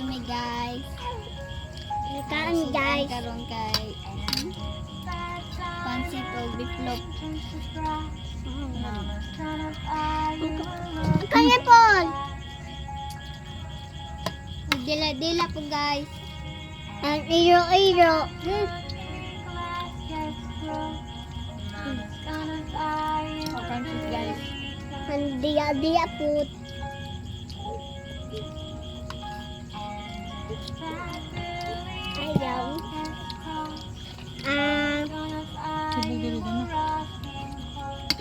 kaon mi guys. Kaon guys. Karon kay pansit o bitlog. Kaya po. Dila-dila po guys. Ang iro-iro. O pansit guys. Ang diya-diya po. Ayaw.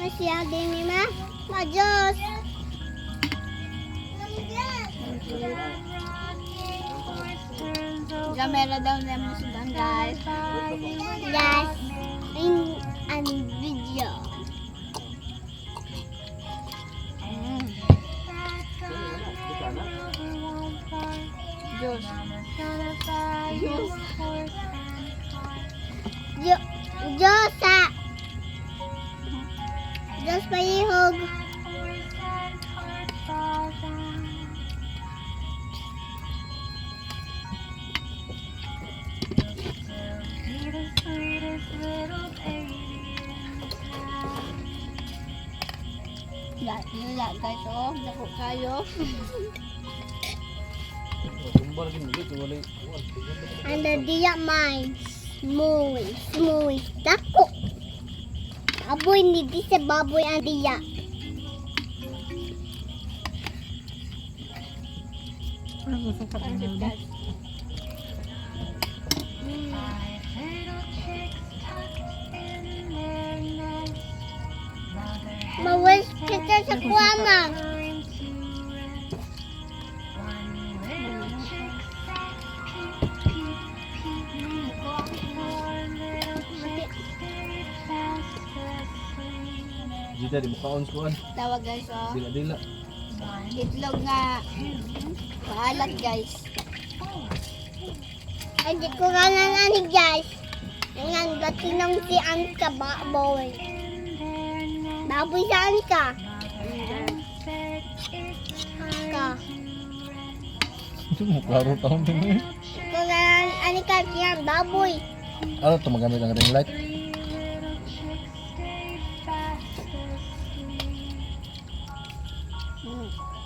Masya din ni ma. Majos. Gamera daw na mo sudan guys. Yes. In an video. Diyos. Diyosa. Diyos palihog. Dila guys oh. Dako kayo. And the diya mine. Smooth. Dako. Aboy ni di sa baboy ang diya. Pansit guys. Mawis kita sa kuwama. Jida di mukaon kuan. Tawag guys oh. Dila-dila. Itlog nga maalat guys. Ay di ko nga nananig guys. Ngayon, batinong si Anka baboy. Baboy saan ka? Ka. Ito mo klaro taon din eh. Kung ani ka siya, baboy. Ano to magamit ang ring light?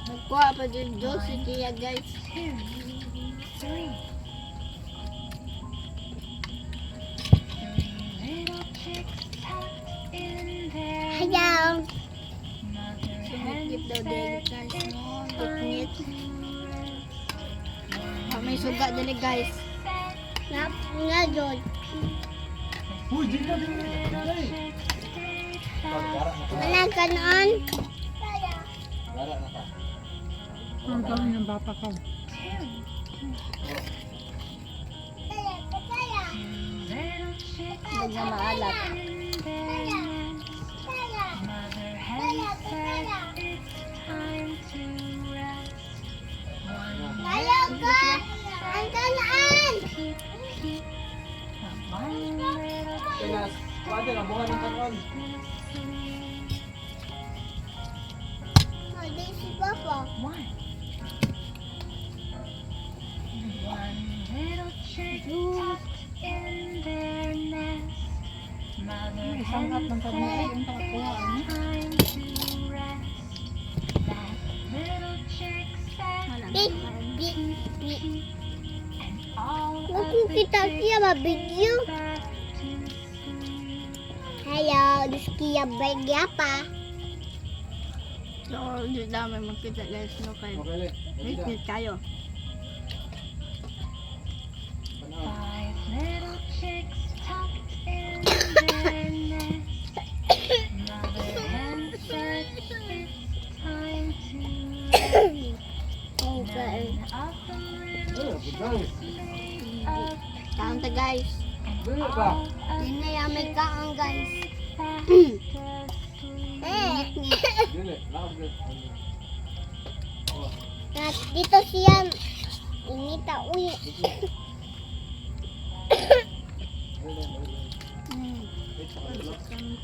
Nagkuha pa din Diyos si Tia guys. Ayaw. Sumikip daw din guys no. Gitnit. May suga dali guys. Nga Jod. Uy, Jida din. Wala ka noon? Lara na ka. Ang gawin ng bata ko. Huwag na maalat. Ayaw ka! Ang kanaan! Pinas, pwede na bukan ng kanon. Hindi si Papa. Isang hat ng karne yung takakuha. Big, big, big. Kung kita siya mabigyo. Ayaw, diskiya bagya pa. So, hindi dami magkita guys no kayo. Okay, le. Gitnit kayo. Okay. Kaon ta guys. Dili ba? Hindi na may kaon guys. Dili. Lakas dili. At dito siya. Inita, uy.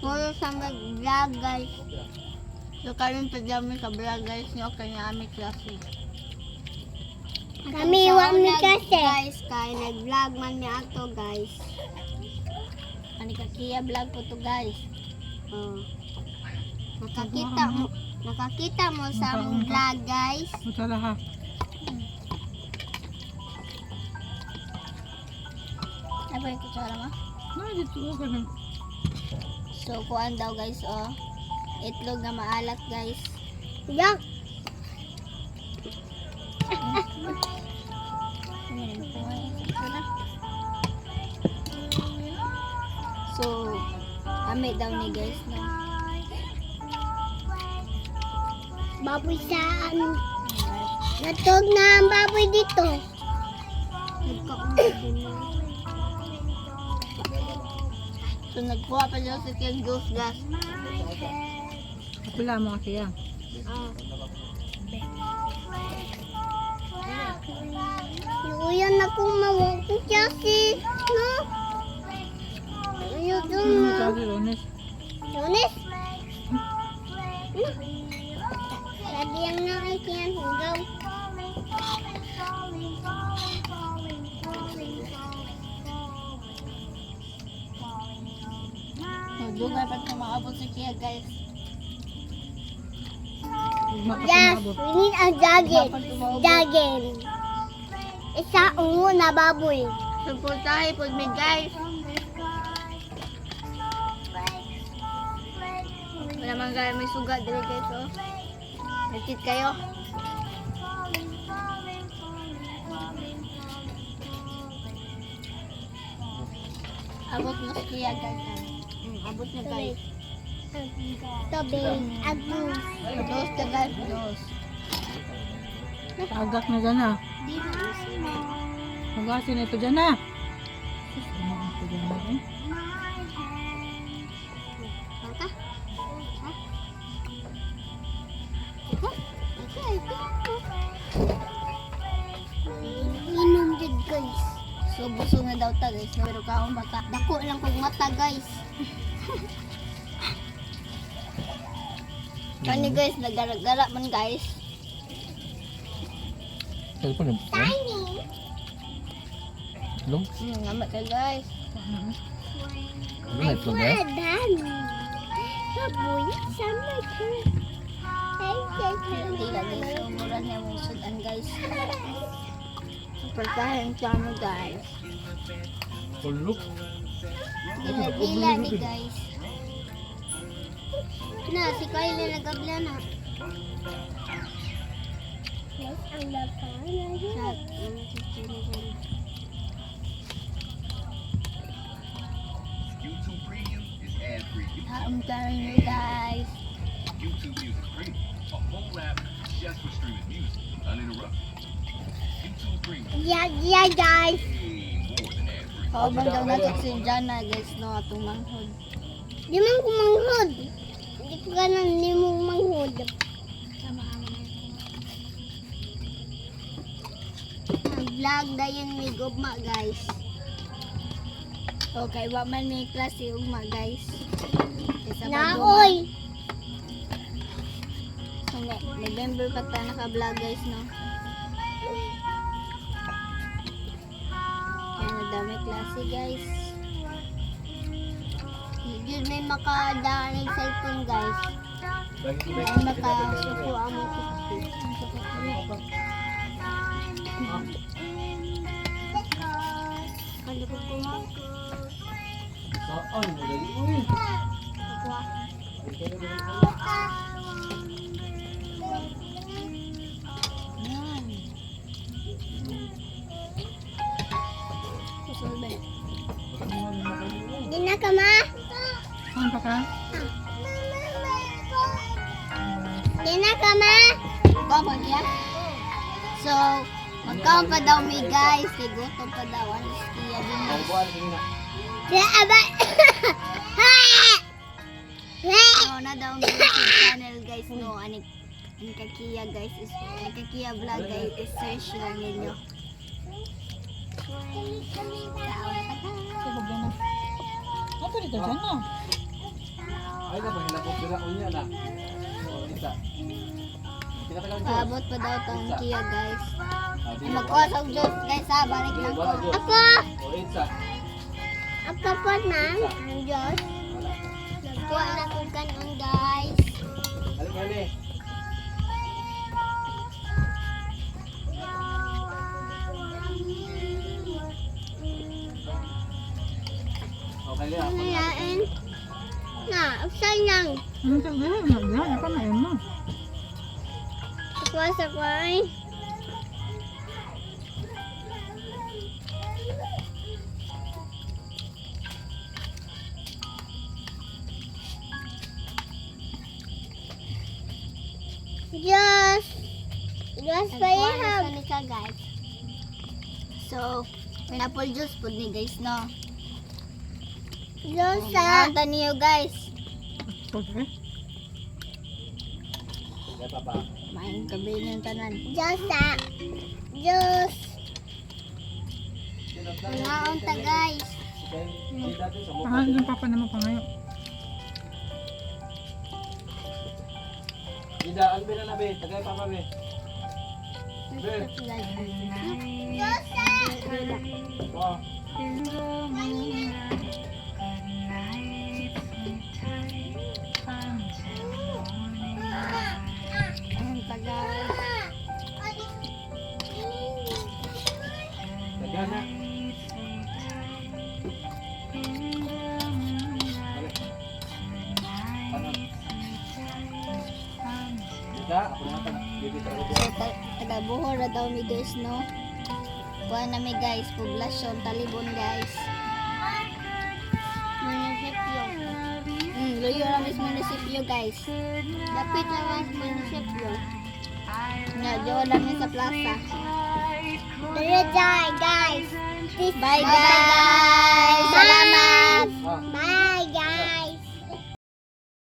Puro sa mag-vlog guys. So karon pa dami sa vlog guys nyo kanya aming klase. Kami wa mi kasi. Guys, kay nag-vlog man mi ato, guys. Ani ka Kia vlog po to, guys. Oh. Nakakita mo sa among vlog, guys. Masala ha. Ay ba yung kutsara mo? Dito ka na. So, kuan daw, guys, oh. Itlog na maalat, guys. Yak. So, kami daw ni guys, no? Baboy saan? Natog na ang baboy dito. So, nagkuha pa daw si King Ghost Gas. Kapila mo kasi yan. Uyan na kung mawag ko kasi. No? Ayun doon na. Sabi, Rones. Lunes? Sabi yang na ay kiyan hugaw. Dugay pa sa maabot si Kia, guys. Yes, we need a jacket. Jacket. Isa ungo na baboy. Suportahe po mi, guys. Wala man gaya may sugat dili, guys, oh. Nakit kayo. Abot na si Kia, guys. Abot na, guys. Tobe, agus. Dos ka, guys. Dos. Agak na dyan na. Magasin na ito dyan na. Ito dyan na eh. Mata? Inom dyan guys. So, busog na daw ta, guys. Pero kaong bata. Dako lang kong mata, guys. Kani, guys, nagara-gara man, guys. Cellphone yung Tiny. Long? Ngamat ka, guys. Ano na itlog eh? Dami. Baboy, sama ko. Hindi lang, guys. So, mura niya mong sudan, guys. Suportahan siya mo, guys. Tulog? Gila ni, guys. Na, si Kylie nagabla na. Yes, ang lapan. Chat. YouTube Premium is ad-free. Haam ka rin, guys. YouTube Music Premium, a whole app just for streaming music uninterrupted. YouTube Premium, Yeah, guys. way more than ad-free. Kauban daw natin si Jana, guys, no? Atong manghod. Di man ko manghod. Di ko ka nang di mo manghod. Vlog na yung may gugma, guys. Okay, wa man may klase ugma, guys. Kaysa Naoy. So, November pa tayo naka-vlog, guys, no? Kaya nadami klase, guys. Yun may makadaan ng cellphone, guys. May makasuko ang mga kalipot ko nga. Saan mo dali? Uy! Yan. Susulbe. Di na ka ma? Saan pa ka? Di na ka ma? Babag yan. So, magkaon pa daw may guys. Kay gutom pa daw. Ano si Tia Dimas? Di aba. So, na daw ang YouTube channel, guys, no? Anik kakiya, guys. Anik kakiya vlog, guys. I-search lang ninyo. Sabog dyan na. Ito dito dyan na. Ay na, pag hinapok sila unya na. Isa. Paabot pa daw tong Kia guys. Magkuha og juice guys ha, balik lang ko. Ako! Ako po na. Ang Diyos. Nagkuha na ko kanon guys. Ano yan? Na, upsay lang. Ano sa gano'n? Apa na yun mo? Sakway. Diyos! Diyos pa ihab. Nagkuha ka guys. So, pineapple juice po ni guys no. Diyos sa... Nanta niyo guys. Okay. Main kabe ng tanan. Diyos sa... Diyos! Ngaon ta guys. Pangalan yung papa naman pangayo. Ida, albe na be, tagay papa be. Diyos sa... Oh. Ang tagal. Tagay na. Ida, ako na bibit ako. So, taga-buhor na daw mi guys no. Kuha na mi guys, poblasyon Talibon guys. Munisipyo. Luyo na mis munisipyo guys. Dapit naman sa munisipyo. Nga, diyo namin sa plaza. Tara, guys! Bye guys!